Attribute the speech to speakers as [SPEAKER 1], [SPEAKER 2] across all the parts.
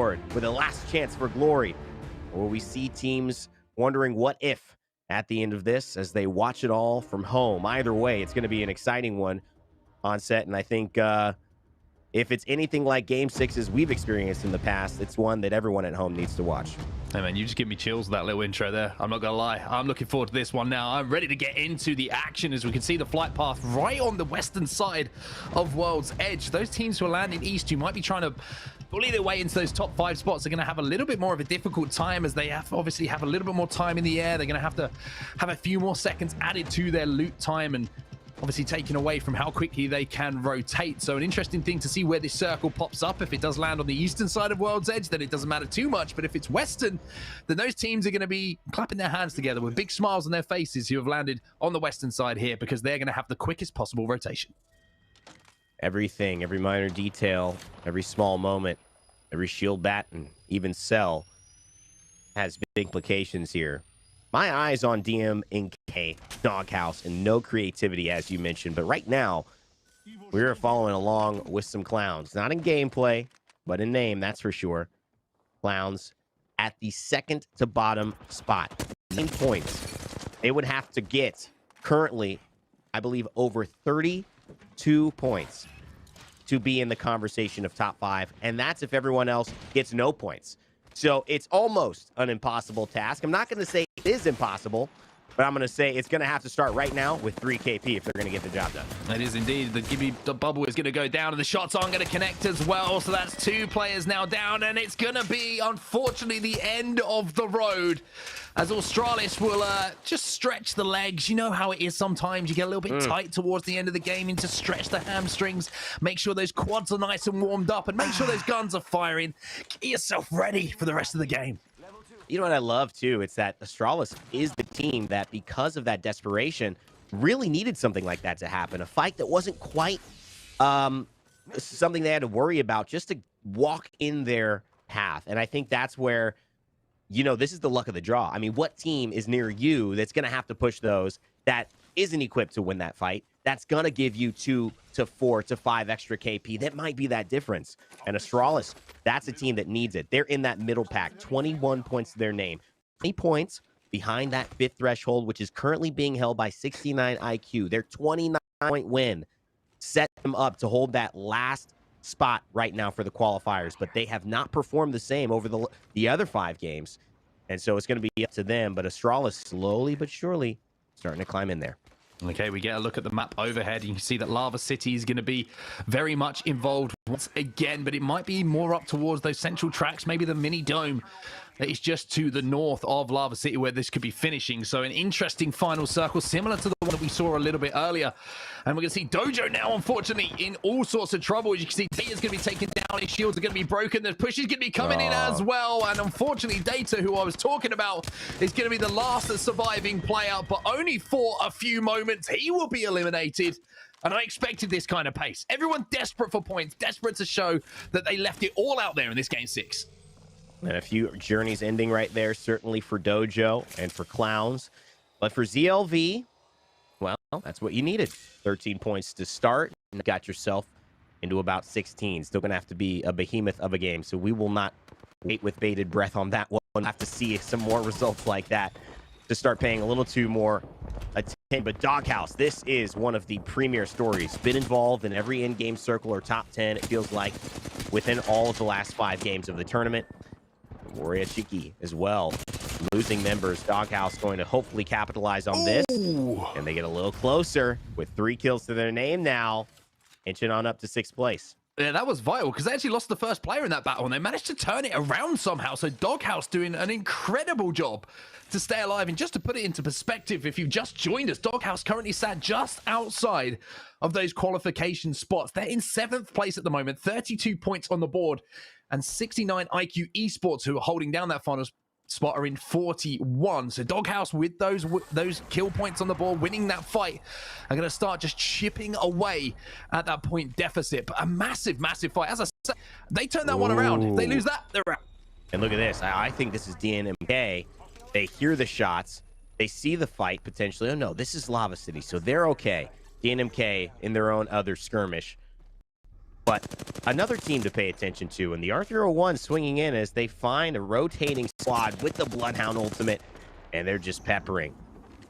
[SPEAKER 1] board with a last chance for glory? Or will we see teams wondering what if at the end of this as they watch it all from home? Either way, it's going to be an exciting one on set, and I think if it's anything like Game 6s we've experienced in the past, it's one that everyone at home needs to watch.
[SPEAKER 2] Hey man, you just give me chills with that little intro there. I'm not gonna lie. I'm looking forward to this one now. I'm ready to get into the action as we can see the flight path right on the western side of World's Edge. Those teams who are landing east who might be trying to bully their way into those top 5 spots are going to have a little bit more of a difficult time as they obviously have a little bit more time in the air. They're going to have a few more seconds added to their loot time and obviously taken away from how quickly they can rotate. So an interesting thing to see where this circle pops up. If it does land on the eastern side of World's Edge, then it doesn't matter too much. But if it's western, then those teams are going to be clapping their hands together with big smiles on their faces who have landed on the western side here because they're going to have the quickest possible rotation.
[SPEAKER 1] Everything, every minor detail, every small moment, every shield bat and even cell has big implications here. My eyes on DMNK, Doghouse, and no creativity, as you mentioned. But right now, we're following along with some clowns. Not in gameplay, but in name, that's for sure. Clowns at the second to bottom spot. 9 points. They would have to get, currently, I believe, over 32 points to be in the conversation of top 5. And that's if everyone else gets no points. So it's almost an impossible task. I'm not going to say it is impossible, but I'm going to say it's going to have to start right now with 3 KP if they're going to get the job done.
[SPEAKER 2] It is indeed. The bubble is going to go down and the shots aren't going to connect as well. So that's 2 players now down and it's going to be, unfortunately, the end of the road as Australis will just stretch the legs. You know how it is sometimes. You get a little bit tight towards the end of the game and to stretch the hamstrings. Make sure those quads are nice and warmed up and make sure those guns are firing. Get yourself ready for the rest of the game.
[SPEAKER 1] You know what I love, too? It's that Australis is the team that, because of that desperation, really needed something like that to happen. A fight that wasn't quite something they had to worry about just to walk in their path. And I think that's where, you know, this is the luck of the draw. I mean, what team is near you that's going to have to push those that isn't equipped to win that fight? That's going to give you 2 to 4 to 5 extra KP. That might be that difference. And Australis, that's a team that needs it. They're in that middle pack, 21 points to their name. 20 points behind that 5th threshold, which is currently being held by 69 IQ. Their 29-point win set them up to hold that last spot right now for the qualifiers, but they have not performed the same over the other 5 games. And so it's going to be up to them, but Australis slowly but surely starting to climb in there.
[SPEAKER 2] Okay, we get a look at the map overhead. You can see that Lava City is going to be very much involved once again, but it might be more up towards those central tracks, maybe the mini dome that is just to the north of Lava City where this could be finishing. So an interesting final circle, similar to the one that we saw a little bit earlier. And we're going to see Dojo now, unfortunately, in all sorts of trouble. As you can see, Data's going to be taken down. His shields are going to be broken. The push is going to be coming in as well. And unfortunately, Data, who I was talking about, is going to be the last surviving player, but only for a few moments. He will be eliminated. And I expected this kind of pace. Everyone desperate for points, desperate to show that they left it all out there in this Game 6.
[SPEAKER 1] And a few journeys ending right there, certainly for Dojo and for Clowns. But for ZLV, well, that's what you needed. 13 points to start, and got yourself into about 16. Still going to have to be a behemoth of a game, so we will not wait with bated breath on that one. We'll have to see some more results like that to start paying a little too more attention. But Doghouse, this is one of the premier stories. Been involved in every in-game circle or top 10, it feels like, within all of the last 5 games of the tournament. Warrior Chiki as well. Losing members. Doghouse going to hopefully capitalize on this. And they get a little closer with 3 kills to their name now. Inching on up to 6th place.
[SPEAKER 2] Yeah, that was vital because they actually lost the first player in that battle and they managed to turn it around somehow. So Doghouse doing an incredible job to stay alive. And just to put it into perspective, if you've just joined us, Doghouse currently sat just outside of those qualification spots. They're in 7th place at the moment, 32 points on the board, and 69 IQ Esports, who are holding down that final spot, are in 41. So Doghouse, with those kill points on the board, winning that fight, are going to start just chipping away at that point deficit. But a massive, massive fight. As I said, they turn that one around. If they lose that, they're out.
[SPEAKER 1] And look at this. I think this is DNMK. They hear the shots. They see the fight potentially. Oh, no, this is Lava City, so they're okay. DNMK in their own other skirmish But another team to pay attention to, and the R301 swinging in as they find a rotating squad with the Bloodhound ultimate, and they're just peppering.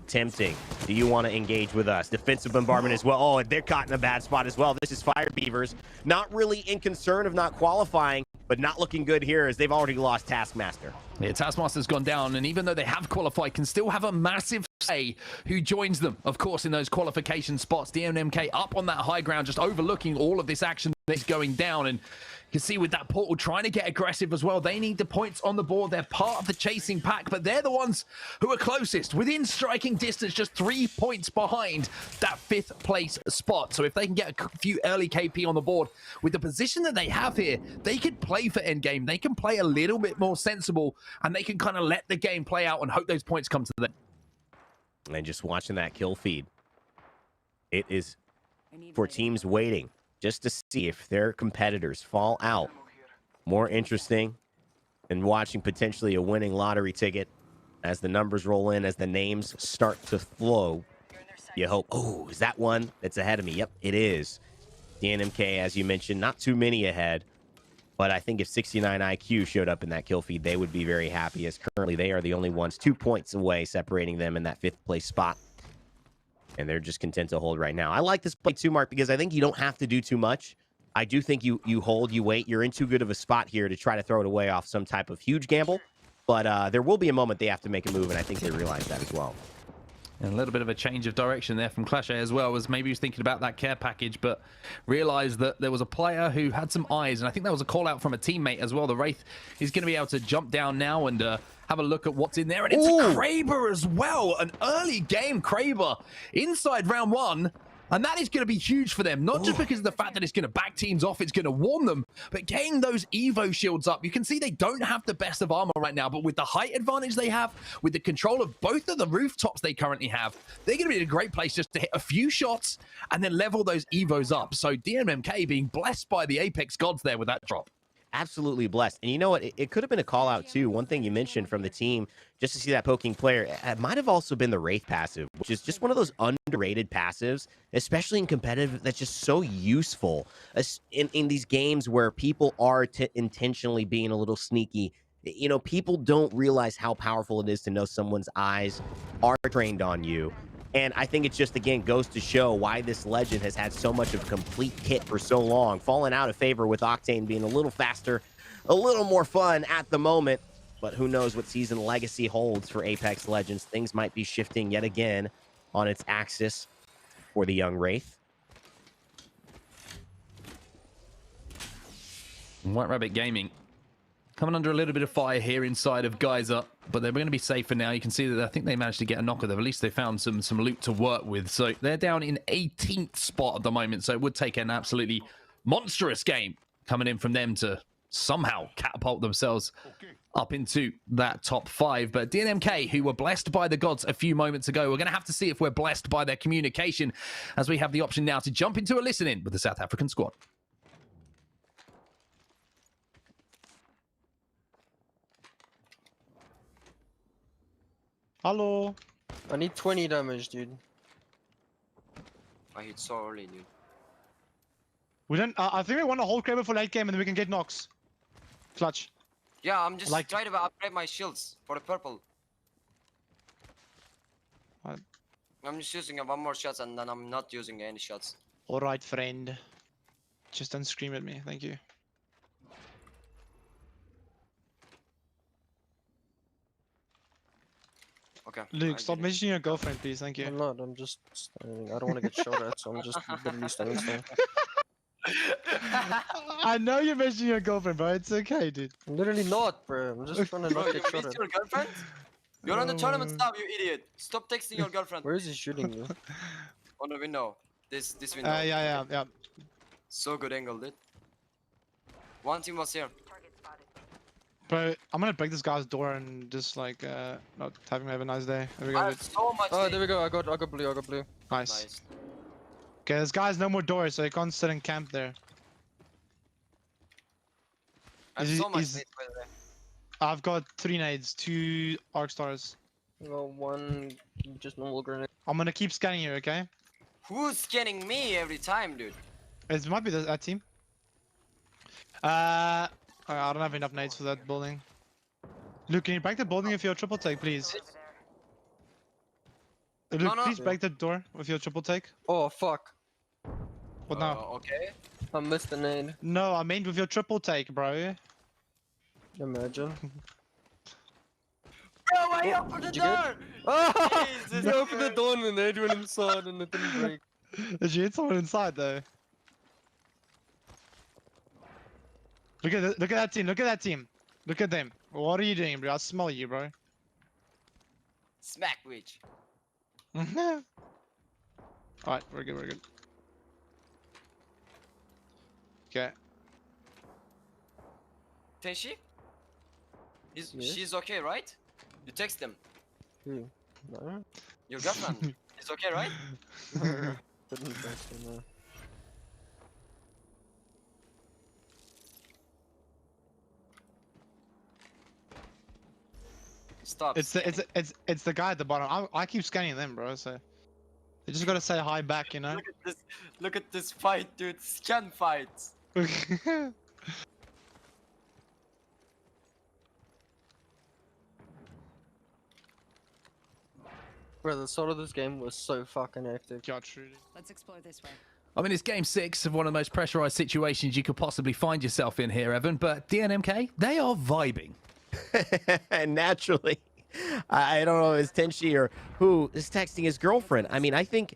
[SPEAKER 1] Tempting. Do you want to engage with us? Defensive bombardment as well. Oh, they're caught in a bad spot as well. This is Fire Beavers. Not really in concern of not qualifying, but not looking good here as they've already lost Taskmaster.
[SPEAKER 2] Yeah, Taskmaster's gone down, and even though they have qualified, can still have a massive say who joins them, of course, in those qualification spots. DNMK up on that high ground, just overlooking all of this action that's going down, and you can see with that portal trying to get aggressive as well. They need the points on the board. They're part of the chasing pack, but they're the ones who are closest, within striking distance, just 3 points behind that 5th place spot. So if they can get a few early KP on the board, with the position that they have here, they could play for endgame. They can play a little bit more sensible, and they can kind of let the game play out and hope those points come to them.
[SPEAKER 1] And just watching that kill feed, it is for teams waiting just to see if their competitors fall out. More interesting than watching potentially a winning lottery ticket as the numbers roll in, as the names start to flow. You hope, oh, is that one that's ahead of me? Yep, it is. DNMK, as you mentioned, not too many ahead. But I think if 69 IQ showed up in that kill feed, they would be very happy, as currently they are the only ones 2 points away, separating them in that 5th place spot. And they're just content to hold right now. I like this play too, Mark, because I think you don't have to do too much. I do think you hold, you wait. You're in too good of a spot here to try to throw it away off some type of huge gamble. But there will be a moment they have to make a move, and I think they realize that as well.
[SPEAKER 2] And a little bit of a change of direction there from Clash as well, as maybe he was thinking about that care package, but realized that there was a player who had some eyes, and I think that was a call out from a teammate as well. The Wraith is going to be able to jump down now and have a look at what's in there, and it's a Kraber as well. An early game Kraber inside round 1. And that is going to be huge for them, not just because of the fact that it's going to back teams off, it's going to warm them, but getting those Evo shields up. You can see they don't have the best of armor right now, but with the height advantage they have, with the control of both of the rooftops they currently have, they're going to be in a great place just to hit a few shots and then level those Evos up. So DMMK being blessed by the Apex gods there with that drop.
[SPEAKER 1] Absolutely blessed. And you know what? It could have been a call out too. One thing you mentioned from the team, just to see that poking player, it might have also been the Wraith passive, which is just one of those underrated passives, especially in competitive, that's just so useful in these games where people are intentionally being a little sneaky. You know, people don't realize how powerful it is to know someone's eyes are trained on you. And I think it just, again, goes to show why this legend has had so much of a complete kit for so long, falling out of favor with Octane being a little faster, a little more fun at the moment. But who knows what Season Legacy holds for Apex Legends. Things might be shifting yet again on its axis for the young Wraith.
[SPEAKER 2] White Rabbit Gaming coming under a little bit of fire here inside of Geyser, but they're going to be safe for now. You can see that I think they managed to get a knocker there. At least they found some loot to work with. So they're down in 18th spot at the moment. So it would take an absolutely monstrous game coming in from them to somehow catapult themselves up into that top 5. But DNMK, who were blessed by the gods a few moments ago, we're going to have to see if we're blessed by their communication, as we have the option now to jump into a listen-in with the South African squad.
[SPEAKER 3] Hello. I need 20 damage, dude.
[SPEAKER 4] I hit so early, dude.
[SPEAKER 3] We don't. I think we want to hold Kraber for late game and then we can get knocks. Clutch.
[SPEAKER 4] Yeah, I'm just
[SPEAKER 3] Like-
[SPEAKER 4] trying to upgrade my shields for the purple.
[SPEAKER 3] What?
[SPEAKER 4] I'm just using one more shots and then I'm not using any shots.
[SPEAKER 3] Alright, friend. Just don't scream at me. Thank you.
[SPEAKER 4] Okay.
[SPEAKER 3] Luke,
[SPEAKER 4] I
[SPEAKER 3] stop
[SPEAKER 4] get it.
[SPEAKER 3] mentioning your girlfriend, please. Thank you.
[SPEAKER 5] I'm not, I'm just standing. I don't want to get shot at, so I'm just literally standing still.
[SPEAKER 3] I know you're mentioning your girlfriend, bro. It's okay, dude.
[SPEAKER 5] I'm literally not, bro. I'm just trying to
[SPEAKER 4] Bro,
[SPEAKER 5] not
[SPEAKER 4] you
[SPEAKER 5] get shot
[SPEAKER 4] missed
[SPEAKER 5] at.
[SPEAKER 4] your girlfriend? You're on the tournament stuff, you idiot. Stop texting your girlfriend.
[SPEAKER 5] Where is he shooting you?
[SPEAKER 4] On the window. This window.
[SPEAKER 3] Yeah.
[SPEAKER 4] So good angle, dude. One team was here.
[SPEAKER 3] Bro, I'm gonna break this guy's door and just like not have him have a nice day. There we go,
[SPEAKER 4] I
[SPEAKER 3] dude.
[SPEAKER 4] have so much.
[SPEAKER 5] Oh,
[SPEAKER 4] hate.
[SPEAKER 5] there we go. I got blue. I got blue.
[SPEAKER 3] Nice.
[SPEAKER 4] Nice.
[SPEAKER 3] Okay, this guy's no more doors, so he can't sit in camp there.
[SPEAKER 4] I have
[SPEAKER 3] Is he-
[SPEAKER 4] so much
[SPEAKER 3] is-
[SPEAKER 4] hate, by the way.
[SPEAKER 3] I've got 3 nades, 2 arc stars.
[SPEAKER 5] I got one just normal grenade.
[SPEAKER 3] I'm gonna keep scanning you, okay?
[SPEAKER 4] Who's scanning me every time, dude?
[SPEAKER 3] It might be that team. I don't have enough nades for that building. Luke, can you break the building with your triple take, please? Luke,
[SPEAKER 4] no.
[SPEAKER 3] please break the door with your triple take.
[SPEAKER 5] Oh fuck!
[SPEAKER 3] What now?
[SPEAKER 4] Okay.
[SPEAKER 5] I missed the nade.
[SPEAKER 3] No, I meant with your triple take, bro.
[SPEAKER 5] Imagine.
[SPEAKER 4] Bro, why you open the
[SPEAKER 5] Did you get
[SPEAKER 4] door?
[SPEAKER 5] Oh!
[SPEAKER 4] Jesus
[SPEAKER 5] He opened the
[SPEAKER 4] Christ.
[SPEAKER 5] door and the nade went inside and it didn't break.
[SPEAKER 3] Did you hit someone inside though? Look at that team. Look at that team. Look at them. What are you doing, bro? I smell you, bro.
[SPEAKER 4] Smack witch.
[SPEAKER 3] Alright, we're good. We're good. Okay.
[SPEAKER 4] Tenshi?
[SPEAKER 5] Yes.
[SPEAKER 4] She's okay, right? You text them.
[SPEAKER 5] Who? No?
[SPEAKER 4] Your girlfriend. She's okay, right?
[SPEAKER 5] Didn't think so, no.
[SPEAKER 4] Stop.
[SPEAKER 3] It's the guy at the bottom. I keep scanning them, bro. So you just gotta say hi back, you know.
[SPEAKER 4] Look at this. Look at this fight, dude. Scan fight.
[SPEAKER 5] Bro, the start of this game was so fucking hectic.
[SPEAKER 3] God, truly.
[SPEAKER 6] Let's explore this way.
[SPEAKER 2] I mean, it's game 6 of one of the most pressurized situations you could possibly find yourself in here, Evan. But DNMK, they are vibing.
[SPEAKER 1] And naturally, I don't know if it's Tenshi or who is texting his girlfriend. I mean, I think,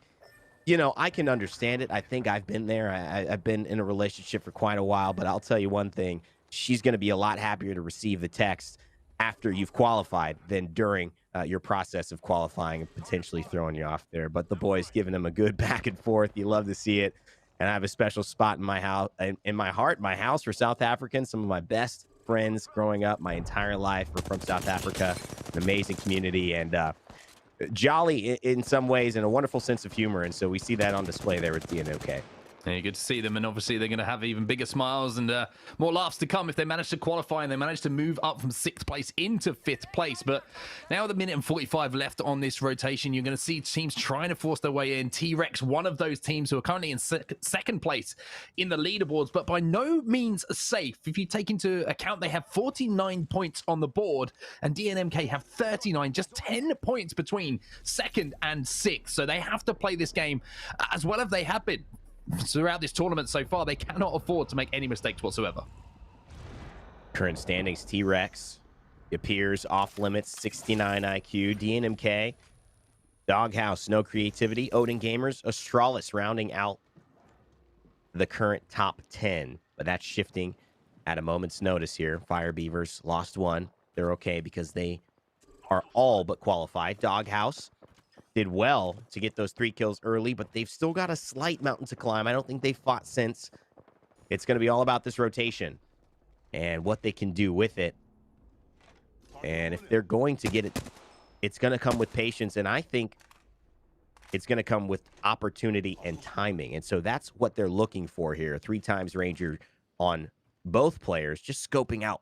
[SPEAKER 1] you know, I can understand it. I think I've been there. I've been in a relationship for quite a while, but I'll tell you one thing. She's going to be a lot happier to receive the text after you've qualified than during your process of qualifying and potentially throwing you off there. But the boys giving him a good back and forth. You love to see it. And I have a special spot in my house, in my heart, my house for South Africans. Some of my best friends growing up my entire life are from South Africa. An amazing community and jolly in some ways and a wonderful sense of humor. And so we see that on display there with DNOK.
[SPEAKER 2] Yeah, good to see them, and obviously they're going to have even bigger smiles and more laughs to come if they manage to qualify and they manage to move up from 6th place into 5th place. But now with a minute and 45 left on this rotation, you're going to see teams trying to force their way in. T-Rex, one of those teams who are currently in second place in the leaderboards, but by no means safe. If you take into account they have 49 points on the board and DNMK have 39, just 10 points between 2nd and 6th. So they have to play this game as well as they have been throughout this tournament so far. They cannot afford to make any mistakes whatsoever.
[SPEAKER 1] Current standings, T-Rex appears off limits, 69 IQ. DNMK, Doghouse, no creativity. Odin Gamers, Astralis rounding out the current top 10. But that's shifting at a moment's notice here. Fire Beavers lost one. They're okay because they are all but qualified. Doghouse did well to get those 3 kills early, but they've still got a slight mountain to climb. I don't think they've fought since. It's going to be all about this rotation and what they can do with it. And if they're going to get it, it's going to come with patience. And I think it's going to come with opportunity and timing. And so that's what they're looking for here. 3 times Ranger on both players, just scoping out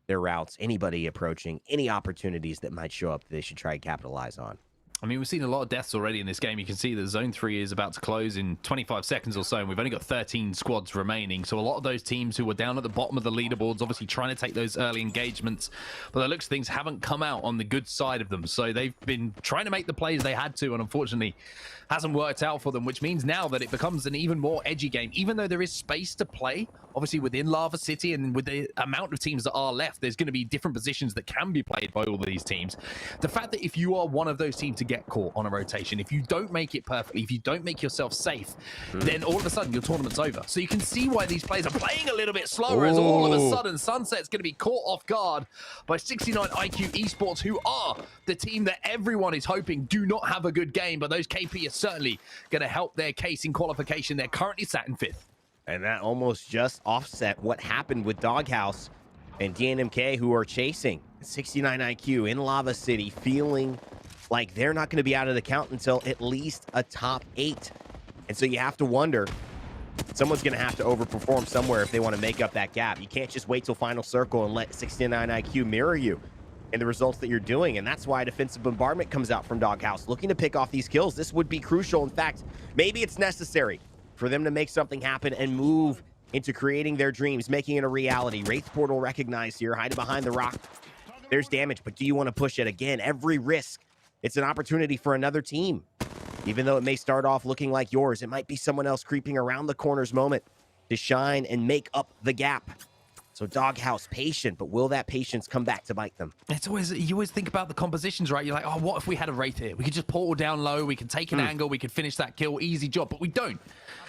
[SPEAKER 1] their routes, anybody approaching, any opportunities that might show up that they should try and capitalize on.
[SPEAKER 2] I mean, we've seen a lot of deaths already in this game. You can see that Zone 3 is about to close in 25 seconds or so, and we've only got 13 squads remaining. So a lot of those teams who were down at the bottom of the leaderboards, obviously trying to take those early engagements, but the looks of things haven't come out on the good side of them. So they've been trying to make the plays they had to, and unfortunately hasn't worked out for them, which means now that it becomes an even more edgy game. Even though there is space to play, obviously within Lava City, and with the amount of teams that are left, there's going to be different positions that can be played by all of these teams. The fact that if you are one of those teams to get caught on a rotation, if you don't make it perfectly, if you don't make yourself safe, then all of a sudden your tournament's over. So you can see why these players are playing a little bit slower, as all of a sudden Sunset's going to be caught off guard by 69 IQ Esports, who are the team that everyone is hoping do not have a good game, but those KP are certainly going to help their case in qualification. They're currently sat in 5th.
[SPEAKER 1] And that almost just offset what happened with Doghouse and DNMK, who are chasing 69 IQ in Lava City, feeling like they're not going to be out of the count until at least a top 8. And so you have to wonder, someone's going to have to overperform somewhere if they want to make up that gap. You can't just wait till final circle and let 69 IQ mirror you in the results that you're doing. And that's why defensive bombardment comes out from Doghouse, looking to pick off these kills. This would be crucial. In fact, maybe it's necessary for them to make something happen and move into creating their dreams, making it a reality. Wraith Portal recognized here, hiding behind the rock. There's damage, but do you want to push it? Again, every risk, it's an opportunity for another team. Even though it may start off looking like yours, it might be someone else creeping around the corner's moment to shine and make up the gap. So Doghouse, patient, but will that patience come back to bite them?
[SPEAKER 2] It's always, you always think about the compositions, right? You're like, oh, what if we had a Wraith here? We could just portal down low, we could take an angle, we could finish that kill, easy job, but we don't.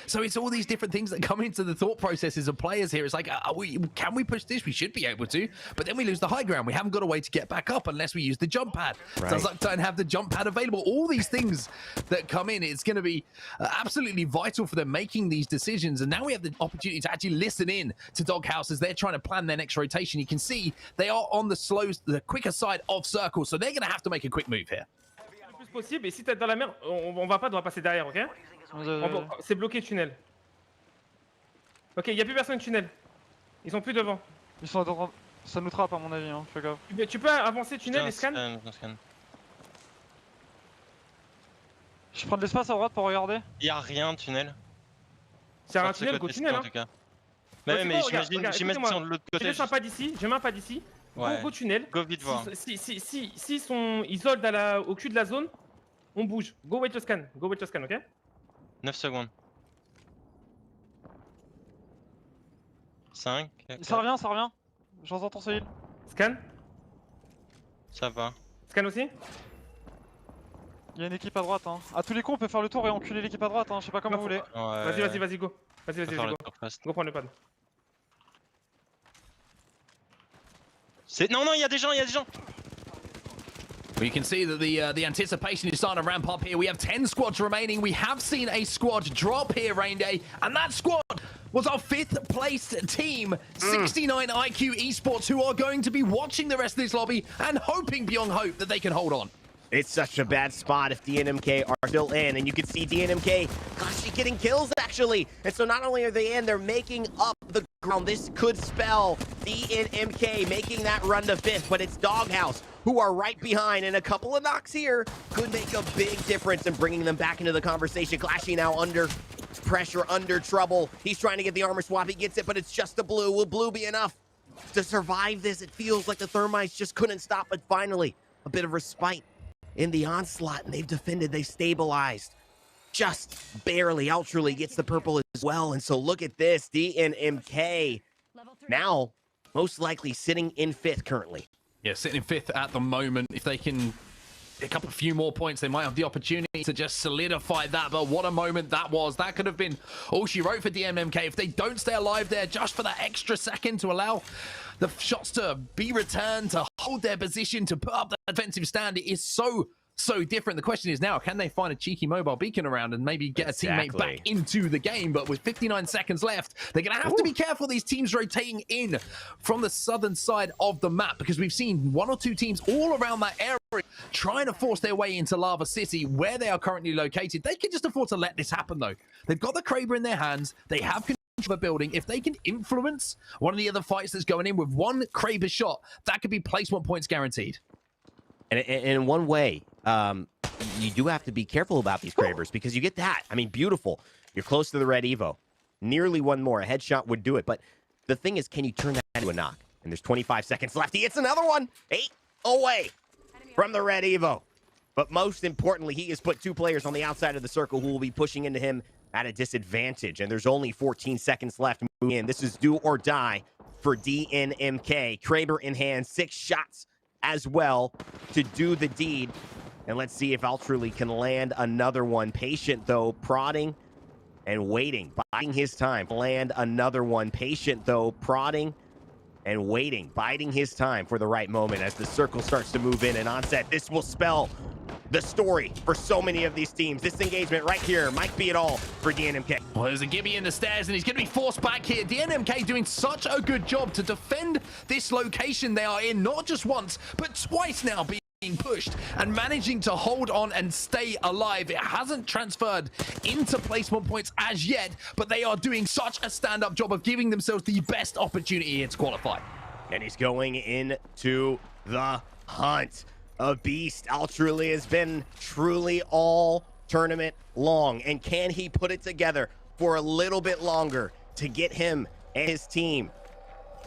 [SPEAKER 2] So it's all these different things that come into the thought processes of players here. It's like, can we push this? We should be able to, but then we lose the high ground. We haven't got a way to get back up unless we use the jump pad.
[SPEAKER 1] Right.
[SPEAKER 2] Sounds like don't have the jump pad available. All these things that come in, it's going to be absolutely vital for them making these decisions. And now we have the opportunity to actually listen in to Doghouse as they're trying to plan their next rotation. You can see they are on the quicker side of circle, so they're going to have to make a quick move here.
[SPEAKER 6] Le plus possible, et si t'es dans la mer, on va pas, on va passer derrière, ok? C'est bloqué tunnel. Ok, il n'y a plus personne tunnel. Ils sont plus devant.
[SPEAKER 7] Ils sont devant. Ça nous trappe à mon avis, hein. Fais gaffe.
[SPEAKER 6] Tu peux avancer tunnel et scan?
[SPEAKER 7] Je prends de l'espace à droite pour regarder.
[SPEAKER 8] Il y a rien tunnel.
[SPEAKER 6] C'est un tunnel, go tunnel, hein.
[SPEAKER 8] Mais j'imagine sur l'autre côté.
[SPEAKER 6] Je laisse un pas d'ici, je mets un pas d'ici. Go tunnel.
[SPEAKER 8] Go vite voir.
[SPEAKER 6] Si sont isolés au cul de la zone, on bouge. Go wait to scan. Go wait to scan, ok?
[SPEAKER 8] 9 secondes. 5.
[SPEAKER 7] Ça revient, ça revient. J'entends ton Céline.
[SPEAKER 6] Scan.
[SPEAKER 8] Ça va.
[SPEAKER 6] Scan aussi.
[SPEAKER 7] Il y a une équipe à droite, hein. À tous les coups, on peut faire le tour et enculer l'équipe à droite, hein. Je sais pas comment vous voulez.
[SPEAKER 6] Vas-y, go. Vas-y, go. Go prendre le pad.
[SPEAKER 8] Non, il y a des gens,
[SPEAKER 2] Well, you can see that the anticipation is starting to ramp up here. We have 10 squads remaining. We have seen a squad drop here, Rain Day, and that squad was our 5th placed team, 69 IQ Esports, who are going to be watching the rest of this lobby and hoping beyond hope that they can hold on.
[SPEAKER 1] It's such a bad spot if DNMK are still in, and you can see DNMK actually getting kills, actually. And so not only are they in, they're making up the ground. This could spell DNMK making that run to 5th, but it's Doghouse who are right behind, and a couple of knocks here could make a big difference in bringing them back into the conversation. Clashy now under pressure, under trouble. He's trying to get the armor swap. He gets it, but it's just the blue. Will blue be enough to survive this? It feels like the Thermites just couldn't stop, but finally, a bit of respite in the onslaught, and they've defended, they stabilized. Just barely. Ultrally gets the purple as well, and so look at this. DNMK now most likely sitting in 5th currently.
[SPEAKER 2] Yeah, sitting in 5th at the moment. If they can pick up a few more points, they might have the opportunity to just solidify that. But what a moment that was. That could have been all she wrote for DNMK. If they don't stay alive there just for that extra second to allow the shots to be returned, to hold their position, to put up that defensive stand, it is so different. The question is now, can they find a cheeky mobile beacon around and maybe get a teammate back into the game? But with 59 seconds left, they're going to have to be careful, these teams rotating in from the southern side of the map, because we've seen 1 or 2 teams all around that area trying to force their way into Lava City, where they are currently located. They can just afford to let this happen, though. They've got the Kraber in their hands. They have control of a building. If they can influence one of the other fights that's going in with one Kraber shot, that could be placement points guaranteed.
[SPEAKER 1] And in one way, you do have to be careful about these Kravers, because you get that. I mean, beautiful. You're close to the red Evo. Nearly one more. A headshot would do it. But the thing is, can you turn that into a knock? And there's 25 seconds left. He hits another one. 8 away from the red Evo. But most importantly, he has put 2 players on the outside of the circle who will be pushing into him at a disadvantage. And there's only 14 seconds left moving in. This is do or die for DNMK. Kraber in hand, 6 shots as well to do the deed. And let's see if Ultrally can land another one. Patient, though, prodding and waiting, biding his time. Land another one. Patient, though, prodding and waiting, biding his time for the right moment as the circle starts to move in. And onset, this will spell the story for so many of these teams. This engagement right here might be it all for DNMK.
[SPEAKER 2] Well, there's a Gibby in the stairs, and he's going to be forced back here. DNMK doing such a good job to defend this location they are in, not just once, but twice now being pushed and managing to hold on and stay alive. It hasn't transferred into placement points as yet, but they are doing such a stand-up job of giving themselves the best opportunity here to qualify.
[SPEAKER 1] And he's going into the hunt. A beast. Ultrally has been truly all tournament long. And can he put it together for a little bit longer to get him and his team.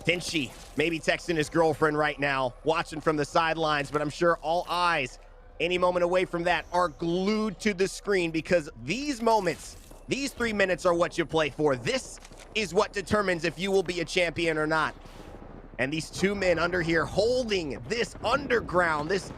[SPEAKER 1] Finchie maybe texting his girlfriend right now, watching from the sidelines, but I'm sure all eyes any moment away from that are glued to the screen, because these moments, these 3 minutes are what you play for. This is what determines if you will be a champion or not. And these two men under here holding this underground, this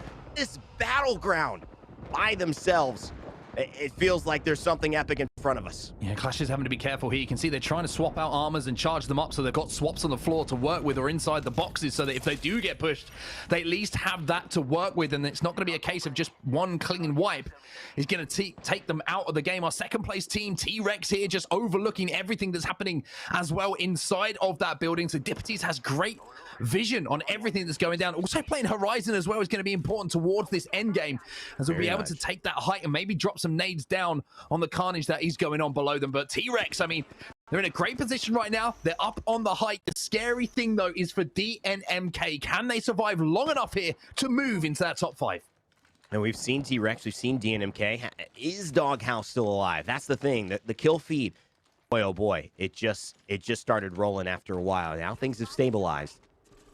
[SPEAKER 1] battleground by themselves. It feels like there's something epic in front of us.
[SPEAKER 2] Yeah, Clash is having to be careful here. You can see they're trying to swap out armors and charge them up, so they've got swaps on the floor to work with or inside the boxes, so that if they do get pushed, they at least have that to work with, and it's not going to be a case of just one clean wipe is going to take them out of the game. Our second place team, T-Rex here, just overlooking everything that's happening as well inside of that building. So Dipities has great vision on everything that's going down. Also playing Horizon as well is going to be important towards this end game, as we'll be able to take that height and maybe drop some nades down on the carnage that is going on below them. But T-Rex, I mean, they're in a great position right now. They're up on the height. The scary thing, though, is for DNMK. Can they survive long enough here to move into that top 5?
[SPEAKER 1] And we've seen T-Rex, we've seen DNMK. Is Doghouse still alive? That's the thing. The kill feed, boy, oh boy, it just started rolling after a while. Now things have stabilized.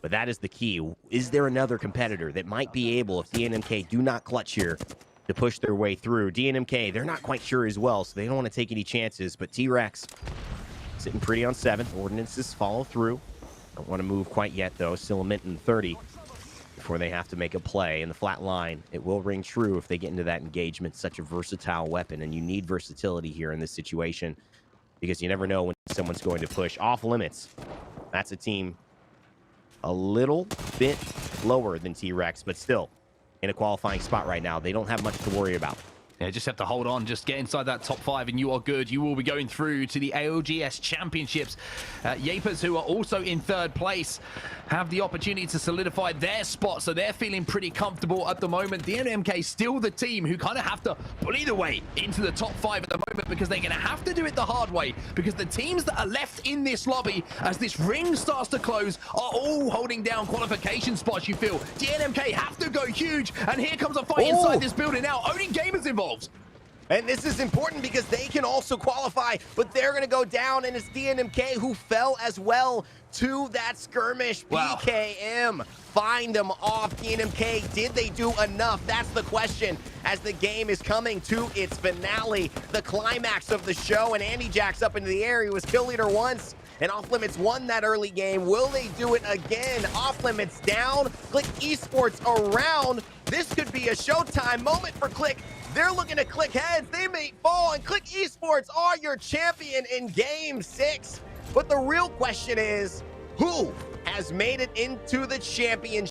[SPEAKER 1] But that is the key. Is there another competitor that might be able, if DNMK do not clutch here, to push their way through? DNMK, they're not quite sure as well, so they don't want to take any chances. But T-Rex sitting pretty on 7th. Ordinances follow through. Don't want to move quite yet, though. Still a minute and 30 before they have to make a play. In the flat line, it will ring true if they get into that engagement. Such a versatile weapon, and you need versatility here in this situation, because you never know when someone's going to push. Off limits. That's a team a little bit lower than T-Rex, but still in a qualifying spot right now. They don't have much to worry about.
[SPEAKER 2] Yeah, just have to hold on, just get inside that top 5 and you are good. You will be going through to the ALGS Championships. Yapers, who are also in 3rd place, have the opportunity to solidify their spot, so they're feeling pretty comfortable at the moment. DNMK still the team who kind of have to bully their way into the top 5 at the moment, because they're going to have to do it the hard way, because the teams that are left in this lobby as this ring starts to close are all holding down qualification spots, you feel. DNMK have to go huge, and here comes a fight inside this building now. Only gamers involved.
[SPEAKER 1] And this is important because they can also qualify, but they're going to go down, and it's DNMK who fell as well to that skirmish.
[SPEAKER 2] Wow.
[SPEAKER 1] PKM find them off. DNMK, did they do enough? That's the question as the game is coming to its finale, the climax of the show. And Andy Jack's up into the air. He was kill leader once, and Off Limits won that early game. Will they do it again? Off Limits down, Clique Esports around. This could be a Showtime moment for Clique. They're looking to click heads. They may fall, and Clique Esports are your champion in Game 6. But the real question is, who has made it into the championship?